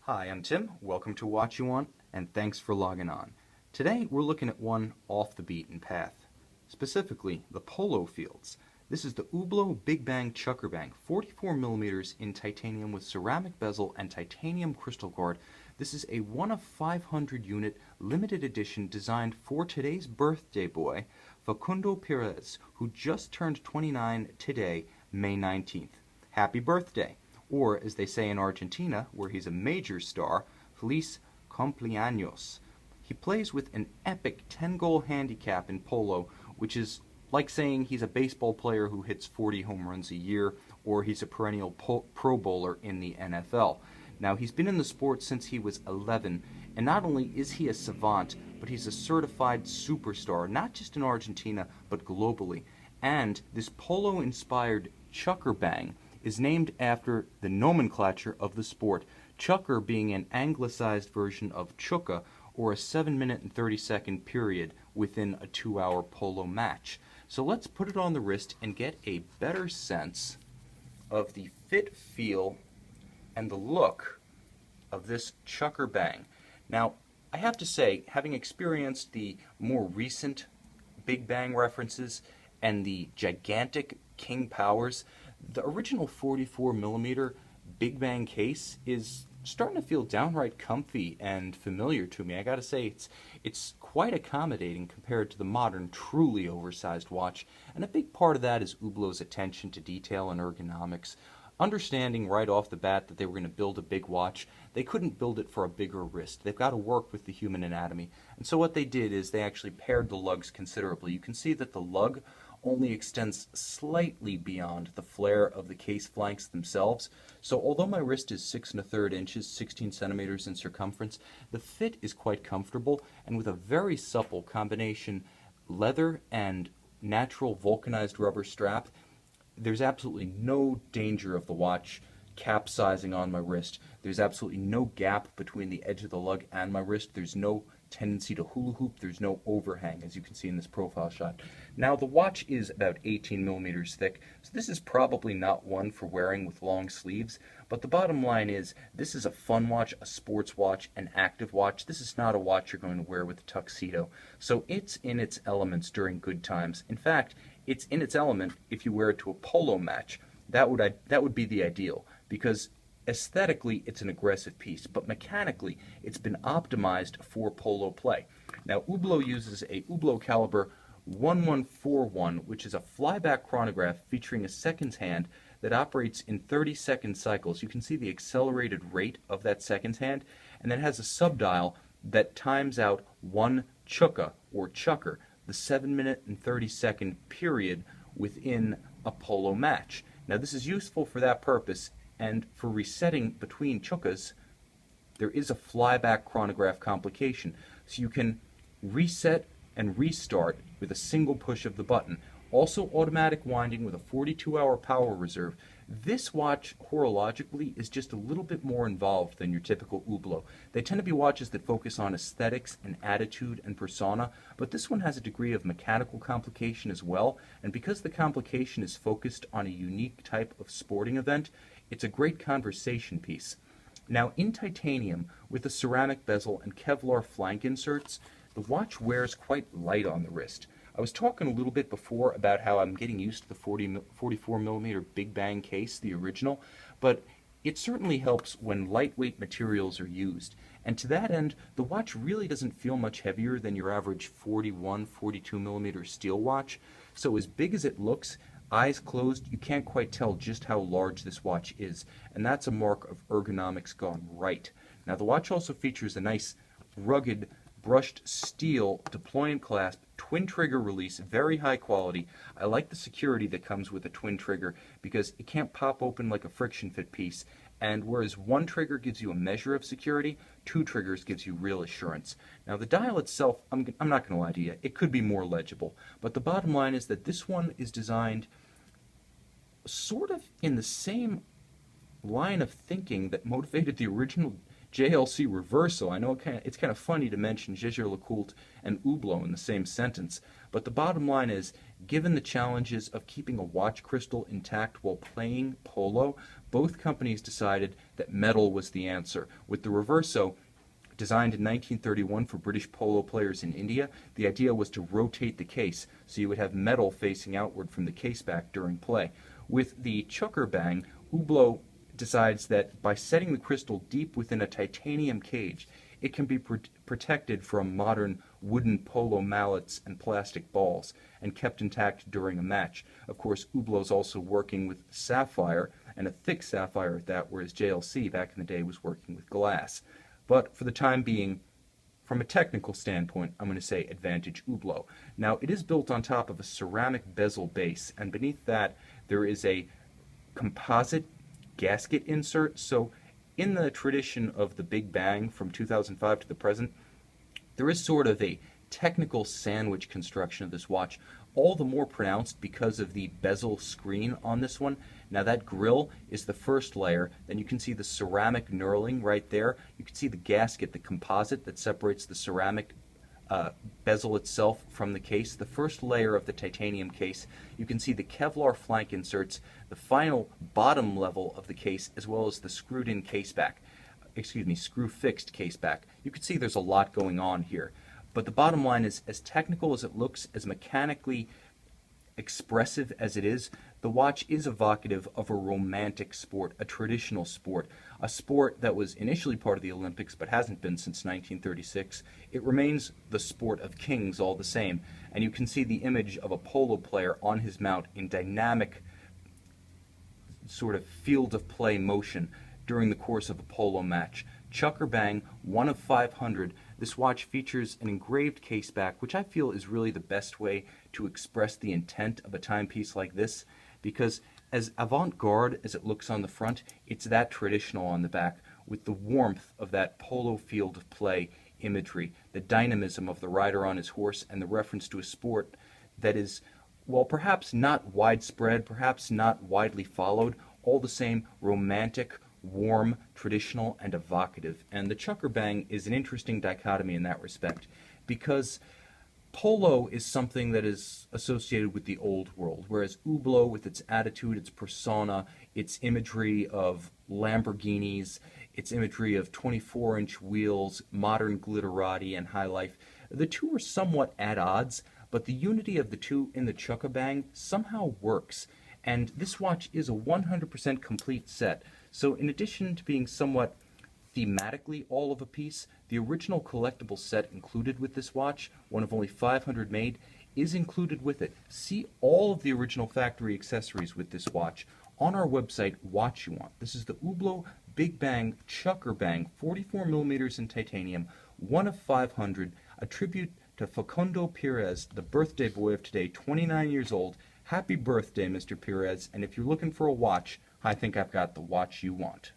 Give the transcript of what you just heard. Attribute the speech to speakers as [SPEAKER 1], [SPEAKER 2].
[SPEAKER 1] Hi, I'm Tim. Welcome to Watch You Want, and thanks for logging on. Today we're looking at one off the beaten path, specifically the polo fields. This is the Hublot Big Bang Chukker Bang, 44 millimeters in titanium with ceramic bezel and titanium crystal guard. This is a 1 of 500 unit limited edition designed for today's birthday boy, Facundo Pieres, who just turned 29 today, May 19th. Happy birthday! Or, as they say in Argentina, where he's a major star, Feliz cumpleaños. He plays with an epic 10-goal handicap in polo, which is like saying he's a baseball player who hits 40 home runs a year, or he's a perennial pro bowler in the NFL. Now, he's been in the sport since he was 11, and not only is he a savant, but he's a certified superstar, not just in Argentina, but globally. And this polo-inspired Chukker Bang is named after the nomenclature of the sport, chukker being an anglicized version of chukka, or a 7-minute and 30-second period within a 2-hour polo match. So let's put it on the wrist and get a better sense of the fit, feel, and the look of this Chukker Bang. Now, I have to say, having experienced the more recent Big Bang references and the gigantic King Powers, the original 44 millimeter Big Bang case is starting to feel downright comfy and familiar to me. I gotta say, it's quite accommodating compared to the modern, truly oversized watch, and a big part of that is Hublot's attention to detail and ergonomics. Understanding right off the bat that they were going to build a big watch, they couldn't build it for a bigger wrist. They've got to work with the human anatomy. And so what they did is they actually pared the lugs considerably. You can see that the lug only extends slightly beyond the flare of the case flanks themselves. So although my wrist is 6 1/3 inches, 16 centimeters in circumference, the fit is quite comfortable, and with a very supple combination leather and natural vulcanized rubber strap, there's absolutely no danger of the watch capsizing on my wrist. There's absolutely no gap between the edge of the lug and my wrist. There's no tendency to hula hoop. There's no overhang, as you can see in this profile shot. Now, the watch is about 18 millimeters thick, so this is probably not one for wearing with long sleeves, but the bottom line is this is a fun watch, a sports watch, an active watch. This is not a watch you're going to wear with a tuxedo, so it's in its elements during good times. In fact, it's in its element if you wear it to a polo match. That would be the ideal, because aesthetically it's an aggressive piece, but mechanically it's been optimized for polo play. Now, Hublot uses a Hublot caliber 1141, which is a flyback chronograph featuring a seconds hand that operates in 30-second cycles. You can see the accelerated rate of that seconds hand, and then has a subdial that times out one chukka, or chukker, the 7-minute and 30-second period within a polo match. Now, this is useful for that purpose, and for resetting between chukkas, there is a flyback chronograph complication. So you can reset and restart with a single push of the button. Also automatic winding with a 42-hour power reserve. This watch, horologically, is just a little bit more involved than your typical Hublot. They tend to be watches that focus on aesthetics and attitude and persona, but this one has a degree of mechanical complication as well, and because the complication is focused on a unique type of sporting event, it's a great conversation piece. Now, in titanium, with the ceramic bezel and Kevlar flank inserts, the watch wears quite light on the wrist. I was talking a little bit before about how I'm getting used to the 44 millimeter Big Bang case, the original, but it certainly helps when lightweight materials are used. And to that end, the watch really doesn't feel much heavier than your average 41, 42 millimeter steel watch. So as big as it looks, eyes closed, you can't quite tell just how large this watch is. And that's a mark of ergonomics gone right. Now, the watch also features a nice, rugged, brushed steel deployant clasp, twin trigger release, very high quality. I like the security that comes with a twin trigger because it can't pop open like a friction fit piece, and whereas one trigger gives you a measure of security, two triggers gives you real assurance. Now, the dial itself, I'm not going to lie to you, it could be more legible, but the bottom line is that this one is designed sort of in the same line of thinking that motivated the original JLC reversal. I know it's kind of funny to mention Jaeger-LeCoultre and Hublot in the same sentence, but the bottom line is, given the challenges of keeping a watch crystal intact while playing polo, both companies decided that metal was the answer. With the reverso, designed in 1931 for British polo players in India, the idea was to rotate the case so you would have metal facing outward from the case back during play. With the Chukker Bang, Hublot decides that by setting the crystal deep within a titanium cage, it can be protected from modern wooden polo mallets and plastic balls and kept intact during a match. Of course, Hublot's also working with sapphire, and a thick sapphire at that, whereas JLC back in the day was working with glass. But for the time being, from a technical standpoint, I'm going to say advantage Hublot. Now, it is built on top of a ceramic bezel base, and beneath that there is a composite gasket insert. So in the tradition of the Big Bang from 2005 to the present, there is sort of a technical sandwich construction of this watch, all the more pronounced because of the bezel screen on this one. Now that grill is the first layer, then you can see the ceramic knurling right there. You can see the gasket, the composite that separates the ceramic bezel itself from the case, the first layer of the titanium case. You can see the Kevlar flank inserts, the final bottom level of the case, as well as the screwed-in case back. Screw-fixed case back. You can see there's a lot going on here. But the bottom line is, as technical as it looks, as mechanically expressive as it is, the watch is evocative of a romantic sport, a traditional sport, a sport that was initially part of the Olympics but hasn't been since 1936. It remains the sport of kings all the same, and you can see the image of a polo player on his mount in dynamic sort of field of play motion during the course of a polo match. Chukker Bang, 1 of 500. This watch features an engraved case back, which I feel is really the best way to express the intent of a timepiece like this, because as avant-garde as it looks on the front, it's that traditional on the back, with the warmth of that polo field of play imagery, the dynamism of the rider on his horse, and the reference to a sport that is, well, perhaps not widespread, perhaps not widely followed, all the same romantic, warm, traditional, and evocative. And the Chukker Bang is an interesting dichotomy in that respect, because polo is something that is associated with the old world, whereas Hublot, with its attitude, its persona, its imagery of Lamborghinis, its imagery of 24-inch wheels, modern glitterati, and high life, the two are somewhat at odds, but the unity of the two in the Chukker Bang somehow works. And this watch is a 100% complete set. So in addition to being somewhat thematically all of a piece, the original collectible set included with this watch, one of only 500 made, is included with it. See all of the original factory accessories with this watch on our website, Watch You Want. This is the Hublot Big Bang Chukker Bang, 44 millimeters in titanium, 1 of 500, a tribute to Facundo Pieres, the birthday boy of today, 29 years old. Happy birthday, Mr. Pieres, and if you're looking for a watch, I think I've got the watch you want.